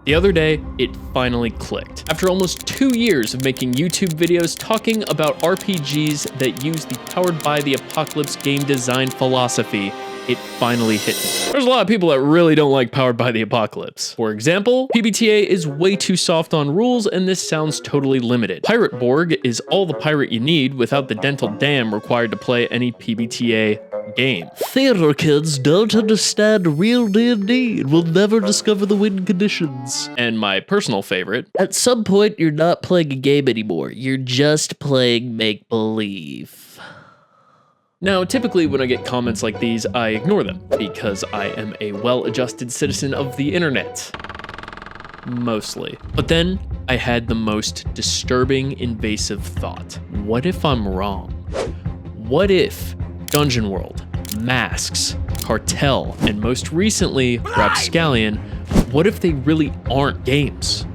The other day, it finally clicked. After almost 2 years of making YouTube videos talking about RPGs that use the Powered by the Apocalypse game design philosophy, it finally hit me. There's a lot of people that really don't like Powered by the Apocalypse. For example, PbtA is way too soft on rules and this sounds totally limited. Pirate Borg is all the pirate you need without the dental dam required to play any PbtA game. Theater kids don't understand real D&D and will never discover the win conditions. And my personal favorite, at some point, you're not playing a game anymore. You're just playing make-believe. Now, typically when I get comments like these, I ignore them because I am a well-adjusted citizen of the internet. Mostly. But then I had the most disturbing, invasive thought. What if I'm wrong? What if Dungeon World, Masks, Cartel, and most recently, Rapscallion, what if they really aren't games?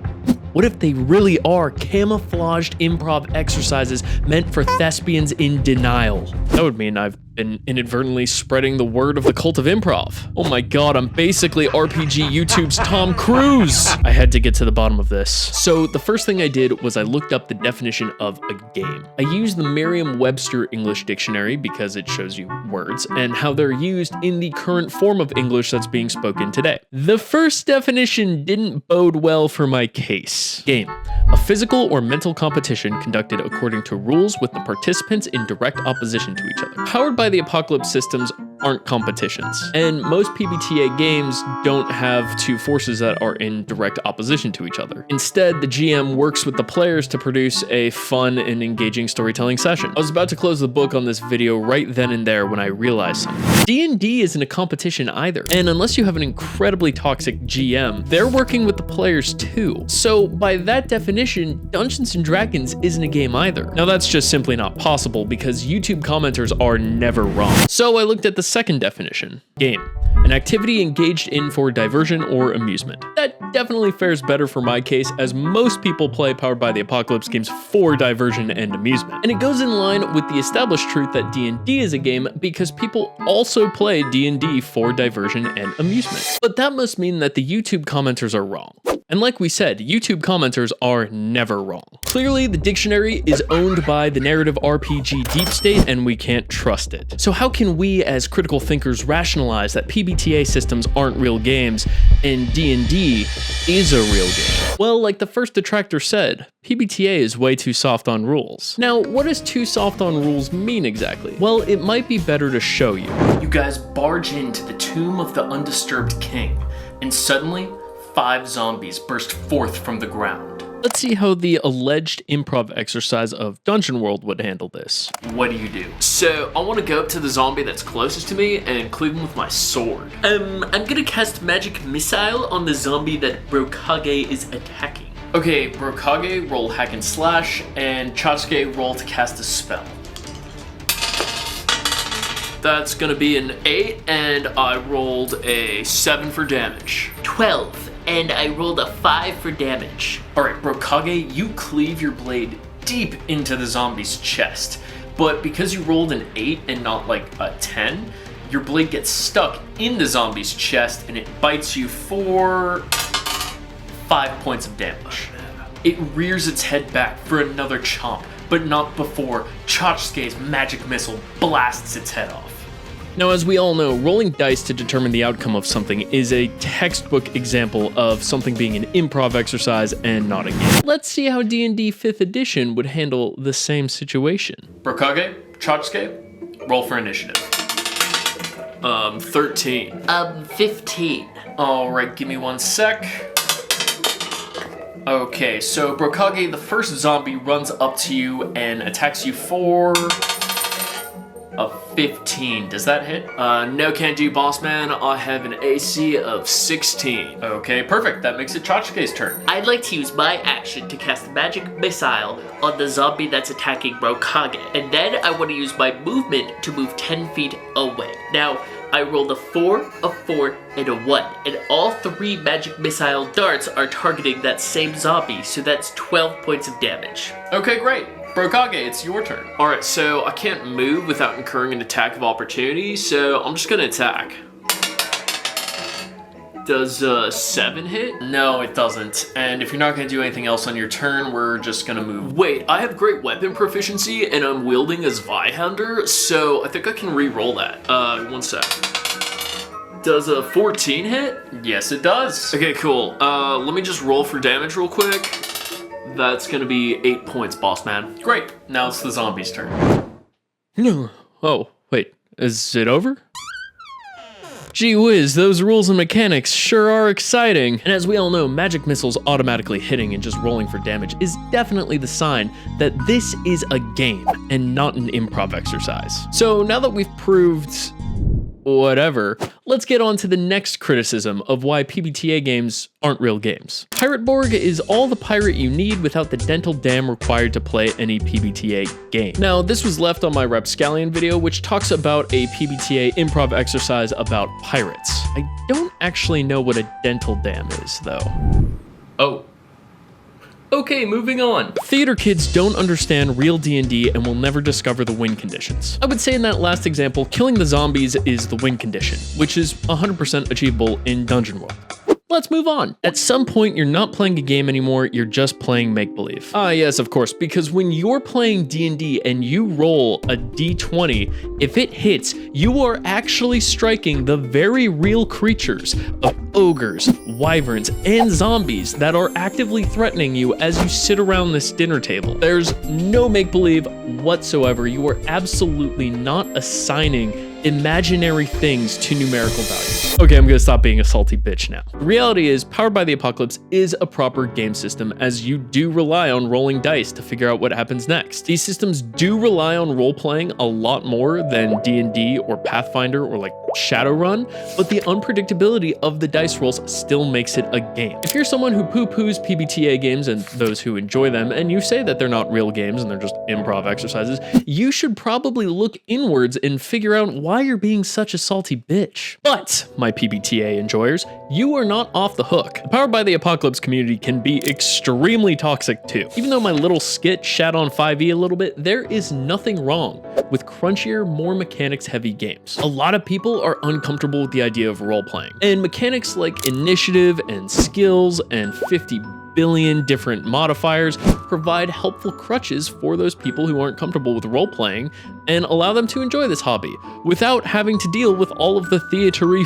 What if they really are camouflaged improv exercises meant for thespians in denial? That would mean I've been inadvertently spreading the word of the cult of improv. Oh my god, I'm basically RPG YouTube's Tom Cruise. I had to get to the bottom of this. So the first thing I did was I looked up the definition of a game. I used the Merriam-Webster English Dictionary because it shows you words and how they're used in the current form of English that's being spoken today. The first definition didn't bode well for my case. Game. A physical or mental competition conducted according to rules with the participants in direct opposition to each other. Powered by the Apocalypse systems aren't competitions, and most PbtA games don't have two forces that are in direct opposition to each other. Instead, the GM works with the players to produce a fun and engaging storytelling session. I was about to close the book on this video right then and there when I realized something. D&D isn't a competition either, and unless you have an incredibly toxic GM, they're working with the players too. So by that definition, Dungeons & Dragons isn't a game either. Now that's just simply not possible because YouTube commenters are never wrong. So I looked at the second definition, game. An activity engaged in for diversion or amusement. That definitely fares better for my case as most people play Powered by the Apocalypse games for diversion and amusement. And it goes in line with the established truth that D&D is a game because people also play D&D for diversion and amusement. But that must mean that the YouTube commenters are wrong. And like we said, YouTube commenters are never wrong. Clearly, the dictionary is owned by the narrative RPG deep state and we can't trust it. So how can we as critical thinkers rationalize that PbtA systems aren't real games and D&D is a real game? Well, like the first detractor said, PbtA is way too soft on rules. Now, what does too soft on rules mean exactly? Well, it might be better to show you. You guys barge into the tomb of the undisturbed king, and suddenly, 5 zombies burst forth from the ground. Let's see how the alleged improv exercise of Dungeon World would handle this. What do you do? So, I want to go up to the zombie that's closest to me and cleave him with my sword. I'm gonna cast Magic Missile on the zombie that Brokage is attacking. Okay, Brokage, roll Hack and Slash, and Chachke, roll to cast a spell. That's gonna be an 8, and I rolled a 7 for damage. 12, and I rolled a 5 for damage. Alright, Brokage, you cleave your blade deep into the zombie's chest, but because you rolled an 8 and not like a 10, your blade gets stuck in the zombie's chest and it bites you for 5 points of damage. It rears its head back for another chomp, but not before Chachke's magic missile blasts its head off. Now, as we all know, rolling dice to determine the outcome of something is a textbook example of something being an improv exercise and not a game. Let's see how D&D 5th edition would handle the same situation. Brokage, Chachke, roll for initiative. 13. 15. Alright, give me 1 sec. Okay, so Brokage, the first zombie runs up to you and attacks you for a 15. Does that hit? No, can't do, boss man. I have an AC of 16. Okay, perfect. That makes it Chachke's turn. I'd like to use my action to cast Magic Missile on the zombie that's attacking Brokage. And then I want to use my movement to move 10 feet away. Now, I rolled a 4, a 4, and a 1. And all 3 Magic Missile darts are targeting that same zombie, so that's 12 points of damage. Okay, great. Brokage, it's your turn. Alright, so I can't move without incurring an attack of opportunity, so I'm just gonna attack. Does 7 hit? No, it doesn't. And if you're not gonna do anything else on your turn, we're just gonna move. Wait, I have great weapon proficiency and I'm wielding as Zweihander, so I think I can re-roll that. 1 sec. Does a 14 hit? Yes, it does. Okay, cool. Let me just roll for damage real quick. That's gonna be 8 points, boss man. Great, now it's the zombie's turn. Oh, wait, is it over? Gee whiz, those rules and mechanics sure are exciting. And as we all know, magic missiles automatically hitting and just rolling for damage is definitely the sign that this is a game and not an improv exercise. So now that we've proved whatever, let's get on to the next criticism of why PbtA games aren't real games. Pirate Borg is all the pirate you need without the dental dam required to play any PbtA game. Now, this was left on my Rapscallion video, which talks about a PbtA improv exercise about pirates. I don't actually know what a dental dam is, though. Oh. Okay, moving on. Theater kids don't understand real D&D and will never discover the win conditions. I would say in that last example, killing the zombies is the win condition, which is 100% achievable in Dungeon World. Let's move on. At some point, you're not playing a game anymore, you're just playing make-believe. Ah, yes, of course, because when you're playing D&D and you roll a D20, if it hits, you are actually striking the very real creatures of ogres, wyverns, and zombies that are actively threatening you as you sit around this dinner table. There's no make-believe whatsoever. You are absolutely not assigning imaginary things to numerical values. Okay, I'm gonna stop being a salty bitch now. The reality is, Powered by the Apocalypse is a proper game system, as you do rely on rolling dice to figure out what happens next. These systems do rely on role-playing a lot more than D&D or Pathfinder or like Shadowrun, but the unpredictability of the dice rolls still makes it a game. If you're someone who poo-poos PbtA games and those who enjoy them, and you say that they're not real games and they're just improv exercises, you should probably look inwards and figure out why you're being such a salty bitch. But, my PbtA enjoyers, you are not off the hook. The Powered by the Apocalypse community can be extremely toxic too. Even though my little skit shat on 5e a little bit, there is nothing wrong with crunchier, more mechanics-heavy games. A lot of people are uncomfortable with the idea of role-playing, and mechanics like initiative and skills and 50 billion different modifiers provide helpful crutches for those people who aren't comfortable with role-playing and allow them to enjoy this hobby without having to deal with all of the theatery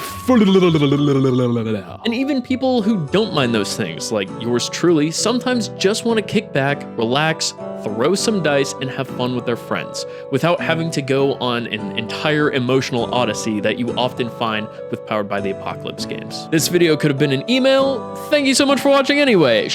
and even people who don't mind those things, like yours truly, sometimes just want to kick back, relax, throw some dice, and have fun with their friends without having to go on an entire emotional odyssey that you often find with Powered by the Apocalypse games. This video could have been an email. Thank you so much for watching anyway.